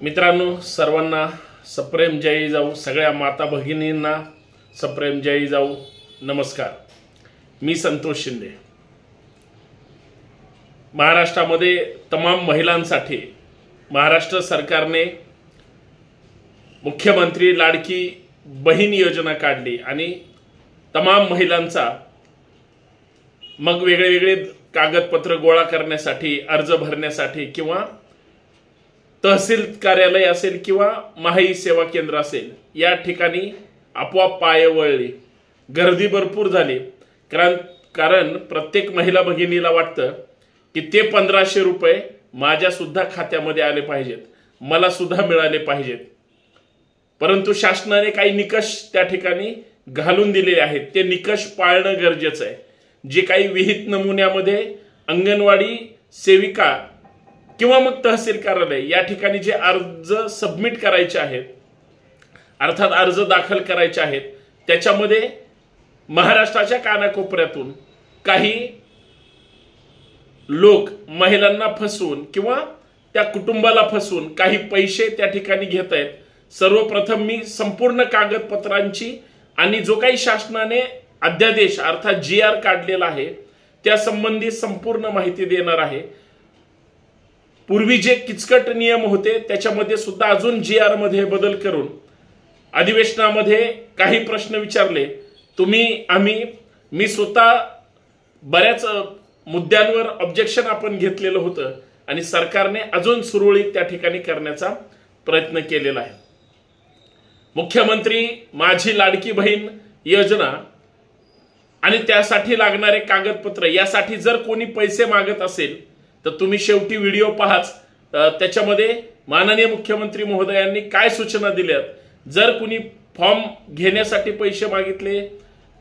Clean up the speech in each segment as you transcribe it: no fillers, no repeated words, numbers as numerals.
मित्रांनो, सर्वांना सप्रेम जय जाऊ. सगळ्या माता भगिनींना सप्रेम जय जाऊ. नमस्कार. मी संतोष शिंदे. महाराष्ट्रामध्ये तमाम महिलांसाठी महाराष्ट्र सरकारने मुख्यमंत्री लाडकी बहीण योजना काढली आणि तमाम महिलांचा मग वेगवेगळे कागदपत्र गोळा करण्यासाठी, अर्ज भरण्यासाठी किंवा तहसील कार्यालय असेल किंवा महाई सेवा केंद्र असेल या ठिकाणी आपोआप पाय वळले. गर्दी भरपूर झाली. कारण प्रत्येक महिला भगिनीला वाटतं की ते 1500 रुपये माझ्या सुद्धा खात्यामध्ये आले पाहिजेत, मला सुद्धा मिळाले पाहिजेत. परंतु शासनाने काही निकष त्या ठिकाणी घालून दिलेले आहेत. ते निकष पाळणं गरजेचं आहे. जे काही विहित नमुन्यामध्ये अंगणवाडी सेविका किंवा मग तहसील कार्यालय या ठिकाणी जे अर्ज सबमिट करायचे आहेत, अर्थात अर्ज दाखल करायचे आहेत, त्याच्यामध्ये महाराष्ट्राच्या कानाकोपऱ्यातून काही लोक महिलांना फसवून किंवा त्या कुटुंबाला फसवून काही पैसे त्या ठिकाणी घेत आहेत. सर्वप्रथम मी संपूर्ण कागदपत्रांची आणि जो काही शासनाने अध्यादेश अर्थात GR काढलेला आहे त्या संबंधी संपूर्ण माहिती देणार आहे. पूर्वी जे किचकट नियम होते त्याच्यामध्ये सुद्धा अजून GR मध्ये बदल करून अधिवेशनामध्ये काही प्रश्न विचारले मी स्वतः बऱ्याच मुद्द्यांवर ऑब्जेक्शन आपण घेतलेलं होतं आणि सरकारने अजून सुरळीत त्या ठिकाणी करण्याचा प्रयत्न केलेला आहे. मुख्यमंत्री माझी लाडकी बहीण योजना आणि त्यासाठी लागणारे कागदपत्र यासाठी जर कोणी पैसे मागत असेल तर तुम्ही शेवटी व्हिडिओ पाहाच. त्याच्यामध्ये माननीय मुख्यमंत्री महोदयांनी काय सूचना दिल्यात. जर कुणी फॉर्म घेण्यासाठी पैसे मागितले,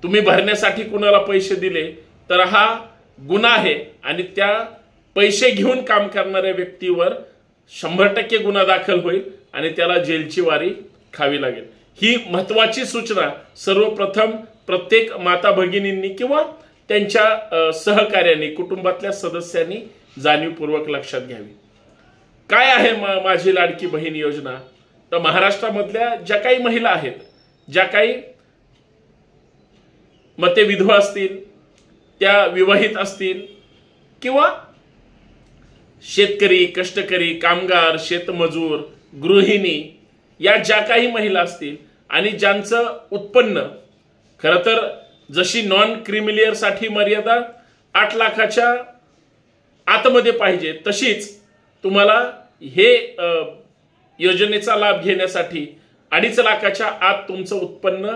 तुम्ही भरण्यासाठी कुणाला पैसे दिले तर हा गुन्हा आहे आणि त्या पैसे घेऊन काम करणाऱ्या व्यक्तीवर 100% गुन्हा दाखल होईल आणि त्याला जेलची वारी खावी लागेल. ही महत्वाची सूचना सर्वप्रथम प्रत्येक माता भगिनींनी किंवा त्यांच्या सहकार्याने, कुटुंबातल्या सदस्यांनी जाणीवपूर्वक लक्षात घ्यावी. काय आहे माझी लाडकी बहीण योजना? तर महाराष्ट्रामधल्या ज्या काही महिला आहेत, ज्या काही मग ते विधवा असतील, त्या विवाहित असतील किंवा शेतकरी, कष्टकरी, कामगार, शेतमजूर, गृहिणी या ज्या काही महिला असतील आणि ज्यांचं उत्पन्न खरं तर जशी नॉन क्रिमिलियर साठी मर्यादा 8 लाखाच्या आतमध्ये पाहिजे तशीच तुम्हाला हे योजनेचा लाभ घेण्यासाठी 2.5 लाखाच्या आत तुमचं उत्पन्न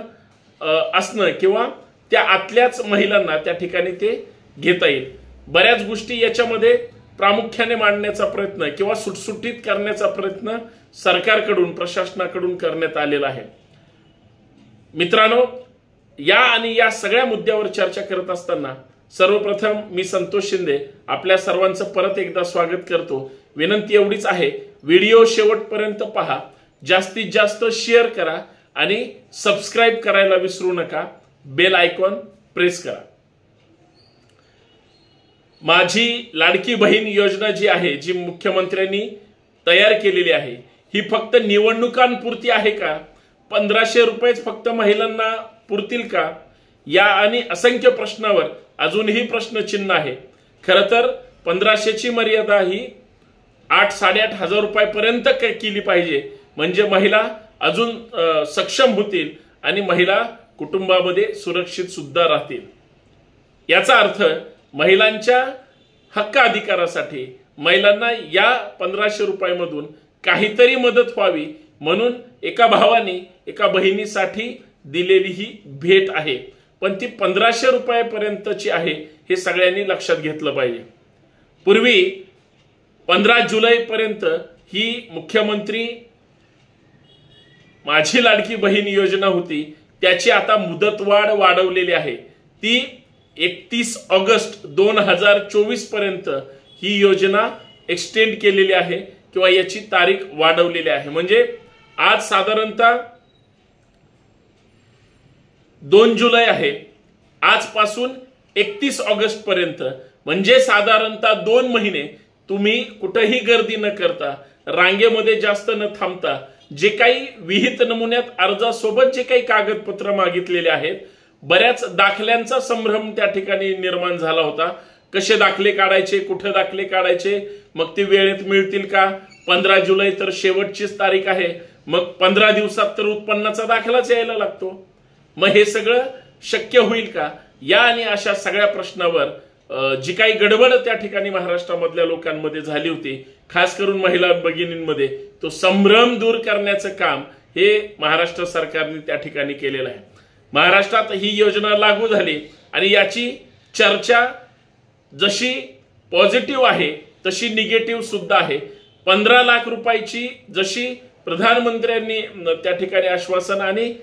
असणं किंवा त्या आतल्याच महिलांना त्या ठिकाणी ते घेता येईल. बऱ्याच गोष्टी याच्यामध्ये प्रामुख्याने मांडण्याचा प्रयत्न किंवा सुटसुटीत करण्याचा प्रयत्न सरकारकडून, प्रशासनाकडून करण्यात आलेला आहे. मित्रांनो, या सगळ्या मुद्द्यावर चर्चा करत असताना सर्वप्रथम मी संतोष शिंदे आपल्या सर्वांचं परत एकदा स्वागत करतो. विनंती एवढीच आहे, व्हिडिओ शेवटपर्यंत पहा, जास्तीत जास्त शेअर करा आणि सबस्क्राईब करायला विसरू नका. बेल आयकॉन प्रेस करा. माझी लाडकी बहीण योजना जी आहे, जी मुख्यमंत्र्यांनी तयार केलेली आहे, ही फक्त निवडणुकांपुरती आहे का? 1500 रुपयेच फक्त महिलांना पुरतील का? या आणि असंख्य प्रश्नावर अजूनही प्रश्नचिन्ह आहे. खरं तर 1500ची मर्यादा ही 8-8.5 हजार रुपयापर्यंत केली पाहिजे, म्हणजे महिला अजून सक्षम होतील आणि महिला कुटुंबामध्ये सुरक्षित सुद्धा राहतील. याचा अर्थ महिलांच्या हक्क अधिकारासाठी महिलांना या 1500 रुपयामधून काहीतरी मदत व्हावी म्हणून एका भावाने एका बहिणीसाठी दिलेली ही भेट आहे. पण ती 1500 रुपयापर्यंतची आहे हे सगळ्यांनी लक्षात घेतलं पाहिजे. पूर्वी 15 जुलैपर्यंत ही मुख्यमंत्री माझी लाडकी बहीण योजना होती, त्याची आता मुदतवाढ वाढवलेली आहे. ती 31 ऑगस्ट 2024 पर्यंत ही योजना एक्सटेंड केलेली आहे किंवा याची तारीख वाढवलेली आहे. म्हणजे आज साधारणतः 2 जुलै आहे. आजपासून 31 ऑगस्ट पर्यंत म्हणजे साधारणतः 2 महिने तुम्ही कुठेही गर्दी न करता रांगेमध्ये जास्त न थांबता जे काही विहित नमुन्यात अर्जासोबत जे काही कागदपत्र मागितलेले आहेत, बऱ्याच दाखल्यांचा संभ्रम त्या ठिकाणी निर्माण झाला होता. कसे दाखले काढायचे, कुठे दाखले काढायचे, मग ते वेळेत मिळतील का? 15 जुलै तर शेवटचीच तारीख आहे, मग 15 दिवसात तर उत्पन्नाचा दाखलाच यायला लागतो. मग हे सगळं शक्य होईल का? या आणि अशा सगळ्या प्रश्नावर जी काही गडबड त्या ठिकाणी महाराष्ट्रामधल्या लोकांमध्ये झाली होती, खास करून महिला भगिनींमध्ये, तो संभ्रम दूर करण्याचं काम हे महाराष्ट्र सरकारने त्या ठिकाणी केलेलं आहे. महाराष्ट्रात ही योजना लागू झाली आणि याची चर्चा जशी पॉझिटिव्ह आहे तशी निगेटिव्ह सुद्धा आहे. 15 लाख रुपयाची जशी प्रधानमंत्र्यांनी त्या ठिकाणी आश्वासन आणि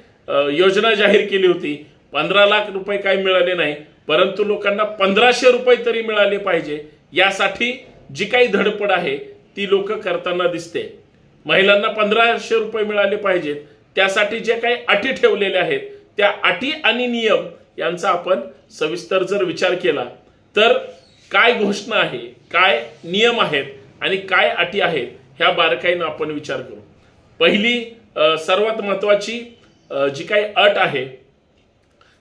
योजना जाहीर केली होती, 15 लाख रुपये काही मिळाले नाही, परंतु लोकांना 1500 रुपये तरी मिळाले पाहिजे यासाठी जी काही धडपड आहे ती लोक करताना दिसते. महिलांना 1500 रुपये मिळाले पाहिजेत, त्यासाठी जे काही अटी ठेवलेल्या आहेत त्या अटी आणि नियम यांचा आपण सविस्तर जर विचार केला तर काय घोषणा आहे, काय नियम आहेत आणि काय अटी आहेत ह्या बारकाईनं आपण विचार करू. पहिली सर्वात महत्वाची जी काही अट आहे,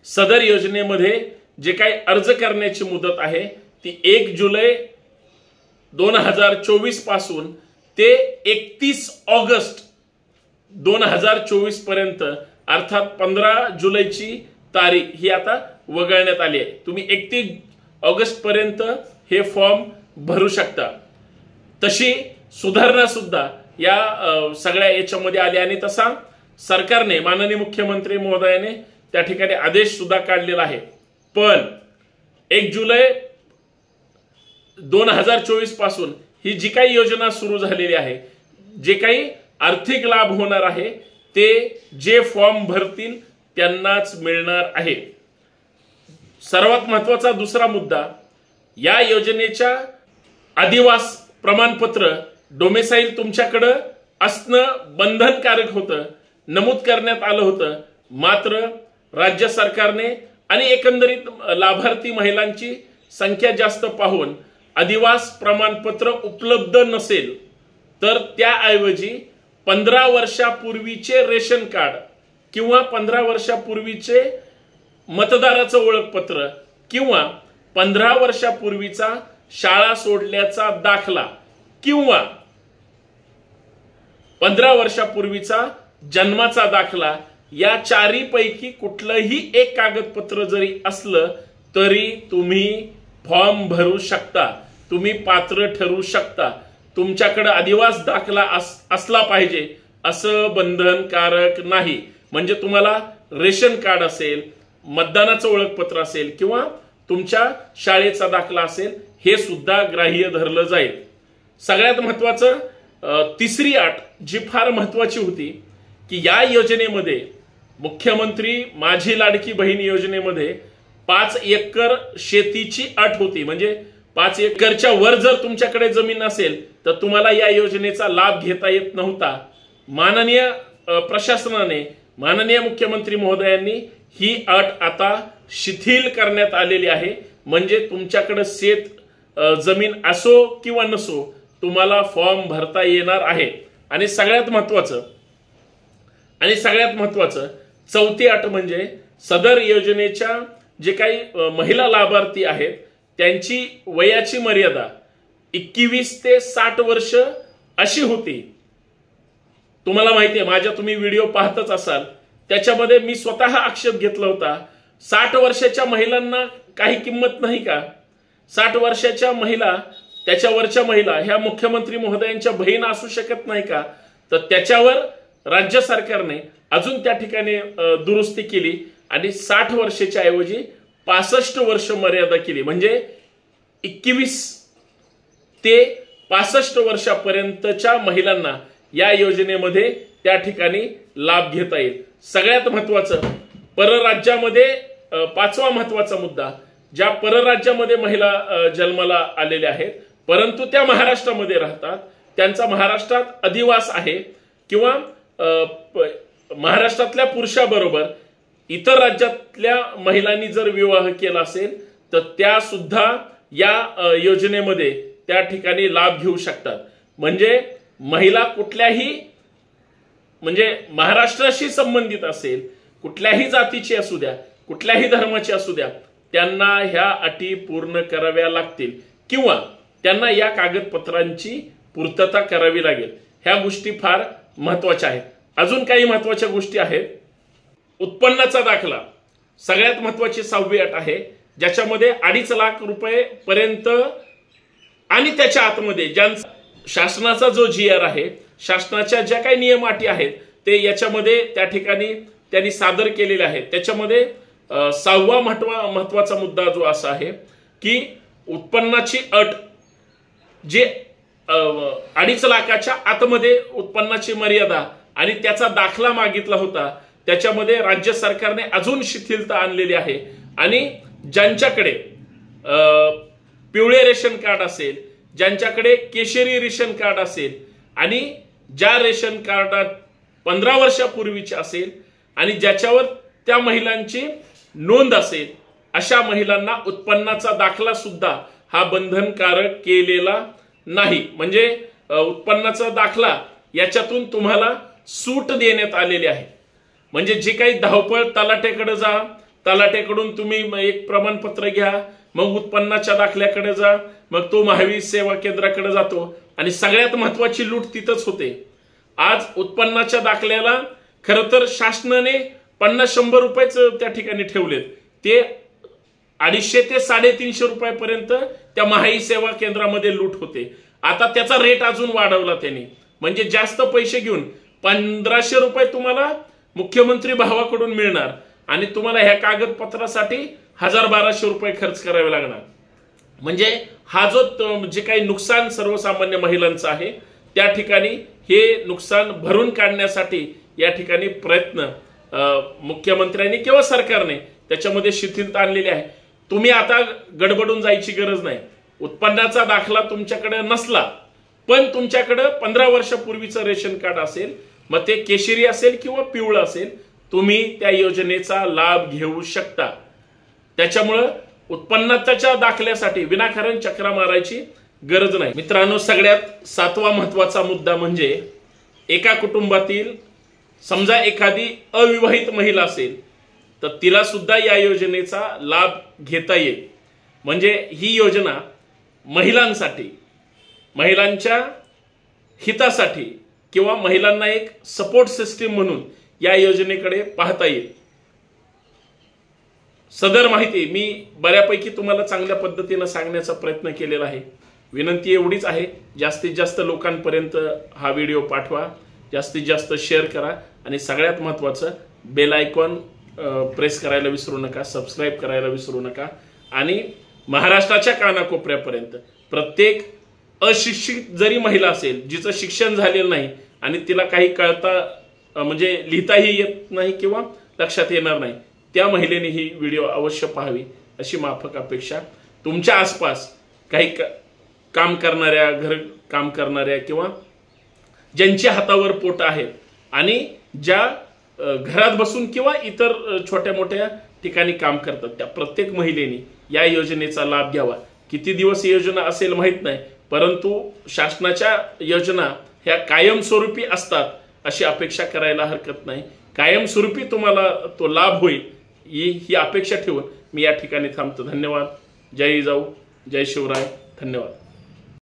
सदर योजनेमध्ये जे काही अर्ज करण्याची मुदत आहे ती 1 जुलै 2024 पासून ते 31 ऑगस्ट 2024 पर्यंत, अर्थात 15 जुलैची तारीख ही आता वगळण्यात आली आहे. तुम्ही 31 ऑगस्ट पर्यंत हे फॉर्म भरू शकता. तशी सुधारणा सुद्धा या सगळ्या याच्यामध्ये आली आणि तसा सरकारने, माननीय मुख्यमंत्री महोदयाने त्या ठिकाणी आदेश सुद्धा काढलेला आहे. पण 1 जुलै 2024 पासून ही जी काही योजना सुरू झालेली आहे, जे काही आर्थिक लाभ होणार आहे ते जे फॉर्म भरतील त्यांनाच मिळणार आहे. सर्वात महत्वाचा दुसरा मुद्दा, या योजनेच्या अधिवास प्रमाणपत्र डोमेसाईल तुमच्याकडे असणं बंधनकारक होतं, नमूद करण्यात आलं होतं. मात्र राज्य सरकारने आणि एकंदरीत लाभार्थी महिलांची संख्या जास्त पाहून अधिवास प्रमाणपत्र उपलब्ध नसेल तर त्याऐवजी 15 वर्षापूर्वीचे रेशन कार्ड किंवा 15 वर्षापूर्वीचे मतदाराचं ओळखपत्र किंवा 15 वर्षापूर्वीचा शाळा सोडल्याचा दाखला किंवा 15 वर्षापूर्वीचा जन्माचा दाखला, या चारीपैकी कुठलंही एक कागदपत्र जरी असलं तरी तुम्ही फॉर्म भरू शकता, तुम्ही पात्र ठरू शकता. तुमच्याकडे अधिवास दाखला असला पाहिजे असं बंधनकारक नाही. म्हणजे तुम्हाला रेशन कार्ड असेल, मतदानाचं ओळखपत्र असेल किंवा तुमच्या शाळेचा दाखला असेल, हे सुद्धा ग्राह्य धरलं जाईल. सगळ्यात महत्वाचं तिसरी अट जी फार महत्वाची होती की या योजनेमध्ये, मुख्यमंत्री माझी लाडकी बहीण योजनेमध्ये 5 एकर शेतीची अट होती. म्हणजे 5 एकरच्या वर जर तुमच्याकडे जमीन असेल तर तुम्हाला या योजनेचा लाभ घेता येत नव्हता. माननीय प्रशासनाने, माननीय मुख्यमंत्री महोदयांनी ही अट आता शिथिल करण्यात आलेली आहे. म्हणजे तुमच्याकडे शेत जमीन असो किंवा नसो तुम्हाला फॉर्म भरता येणार आहे. आणि सगळ्यात महत्वाचं चौथी अट म्हणजे सदर योजनेच्या जे काही महिला लाभार्थी आहेत त्यांची वयाची मर्यादा 21 ते 60 वर्ष अशी होती. तुम्हाला माहिती आहे, माझ्या तुम्ही व्हिडिओ पाहतच असाल, त्याच्यामध्ये मी स्वतः आक्षेप घेतला होता, 60 वर्षाच्या महिलांना काही किंमत नाही का? 60 वर्षाच्या महिला, त्याच्यावरच्या महिला ह्या मुख्यमंत्री महोदयांच्या बहीण असू शकत नाही का? तर त्याच्यावर राज्य सरकारने अजून त्या ठिकाणी दुरुस्ती केली आणि 60 वर्षाच्या ऐवजी 65 वर्ष मर्यादा केली. म्हणजे 21 ते 65 वर्षापर्यंतच्या महिलांना या योजनेमध्ये त्या ठिकाणी लाभ घेता येईल. सगळ्यात महत्वाचं, परराज्यामध्ये 5वा महत्वाचा मुद्दा, ज्या परराज्यामध्ये महिला जन्माला आलेल्या आहेत परंतु त्या महाराष्ट्रामध्ये राहतात, त्यांचा महाराष्ट्रात अधिवास आहे किंवा महाराष्ट्रातल्या पुरुषाबरोबर इतर राज्यातल्या महिलांनी जर विवाह केला असेल तर त्या सुद्धा या योजनेमध्ये त्या ठिकाणी लाभ घेऊ शकतात. म्हणजे महिला कुठल्याही म्हणजे महाराष्ट्राशी संबंधित असेल, कुठल्याही जातीची असू द्या, कुठल्याही धर्माची असू द्या, त्यांना ह्या अटी पूर्ण कराव्या लागतील किंवा त्यांना या कागदपत्रांची पूर्तता करावी लागेल। ह्या गोष्टी फार महत्त्वाच्या आहेत। अजून काही महत्त्वाच्या गोष्टी आहेत। उत्पन्नाचा दाखला सगळ्यात महत्त्वाची 6वी अट आहे, ज्याच्यामध्ये 2.5 लाख रुपये पर्यंत आणि त्याच्या आतमध्ये ज्यांचा शासनाचा जो GR आहे, शासनाच्या ज्या काही नियम अटी आहेत ते याच्यामध्ये त्या ठिकाणी त्यांनी सादर केलेले आहेत। त्याच्यामध्ये 6वा महत्त्वाचा मुद्दा जो असा आहे की उत्पन्नाची अट जे 2.5 लाखाच्या आतमध्ये उत्पन्नाची मर्यादा आणि त्याचा दाखला मागितला होता, त्याच्यामध्ये राज्य सरकारने अजून शिथिलता आणलेली आहे आणि ज्यांच्याकडे पिवळे रेशन कार्ड असेल, ज्यांच्याकडे केशरी रेशन कार्ड असेल आणि ज्या रेशन कार्डात 15 वर्षापूर्वीचे असेल आणि ज्याच्यावर त्या महिलांची नोंद असेल, अशा महिलांना उत्पन्नाचा दाखला सुद्धा हा बंधनकारक केलेला नाही। म्हणजे उत्पन्नाचा दाखला याच्यातून तुम्हाला सूट देण्यात आलेली आहे। म्हणजे जे काही धावपळ तलाट्याकडे जा, तलाट्याकडून तुम्ही एक प्रमाणपत्र घ्या, मग उत्पन्नाच्या दाखल्याकडे जा, मग तो महावीर सेवा केंद्राकडे जातो आणि सगळ्यात महत्त्वाची लूट तिथंच होते। आज उत्पन्नाच्या दाखल्याला खरं तर शासनाने 50-100 रुपयेच त्या ठिकाणी ठेवलेत, ते 250 ते 350 रुपयापर्यंत त्या महाई सेवा केंद्रामध्ये लूट होते। आता त्याचा रेट अजून वाढवला त्यांनी, म्हणजे जास्त पैसे घेऊन 1500 रुपये तुम्हाला मुख्यमंत्री भावाकडून मिळणार आणि तुम्हाला ह्या कागदपत्रासाठी 1000-1200 रुपये खर्च करावे लागणार। म्हणजे हा जो जे काही नुकसान सर्वसामान्य महिलांचं आहे, त्या ठिकाणी हे नुकसान भरून काढण्यासाठी या ठिकाणी प्रयत्न मुख्यमंत्र्यांनी किंवा सरकारने त्याच्यामध्ये शिथिलता आणलेली आहे। तुम्ही आता गडबडून जायची गरज नाही। उत्पन्नाचा दाखला तुमच्याकडे नसला पण तुमच्याकडे 15 वर्षापूर्वीचं रेशन कार्ड असेल, मग ते केशरी असेल किंवा पिवळं असेल, तुम्ही त्या योजनेचा लाभ घेऊ शकता। त्याच्यामुळे उत्पन्नाच्या दाखल्यासाठी विनाकारण चक्रा मारायची गरज नाही। मित्रांनो, सगळ्यात 7वा महत्त्वाचा मुद्दा म्हणजे एका कुटुंबातील समजा एखादी अविवाहित महिला असेल तर तिला सुद्धा या योजनेचा लाभ घेता येईल। म्हणजे ही योजना महिलांसाठी, महिलांच्या हितासाठी किंवा महिलांना एक सपोर्ट सिस्टीम म्हणून या योजनेकडे पाहता येईल। सदर माहिती मी बऱ्यापैकी तुम्हाला चांगल्या पद्धतीने सांगण्याचा प्रयत्न केलेला आहे। विनंती एवढीच आहे, जास्तीत जास्त लोकांपर्यंत हा व्हिडिओ पाठवा, जास्तीत जास्त शेअर करा आणि सगळ्यात महत्त्वाचं बेल आयकॉन प्रेस करायला विसरू नका, सबस्क्राइब करायला विसरू नका आणि महाराष्ट्राच्या कानाकोपऱ्यापर्यंत प्रत्येक अशिक्षित जरी महिला असेल, जिचं शिक्षण झालेलं नाही आणि तिला काही कळता म्हणजे लिहिताही येत नाही किंवा लक्षात येणार नाही, त्या महिलेने ही व्हिडिओ अवश्य पाहावी अशी माफक अपेक्षा। तुमच्या आसपास काही काम करणाऱ्या, घर काम करणाऱ्या किंवा ज्यांच्या हातावर पोट आहेत आणि ज्या घरात बसून किंवा इतर छोट्या मोठ्या ठिकाणी काम करतात, त्या प्रत्येक महिलेने या योजनेचा लाभ घ्यावा। किती दिवस ही योजना असेल माहित नाही, परंतु शासनाच्या योजना ह्या कायमस्वरूपी असतात अशी अपेक्षा करायला हरकत नाही। कायमस्वरूपी तुम्हाला तो लाभ होईल ही अपेक्षा ठेवून मी या ठिकाणी थांबतो। धन्यवाद। जय जिजाऊ, जय शिवराय। धन्यवाद।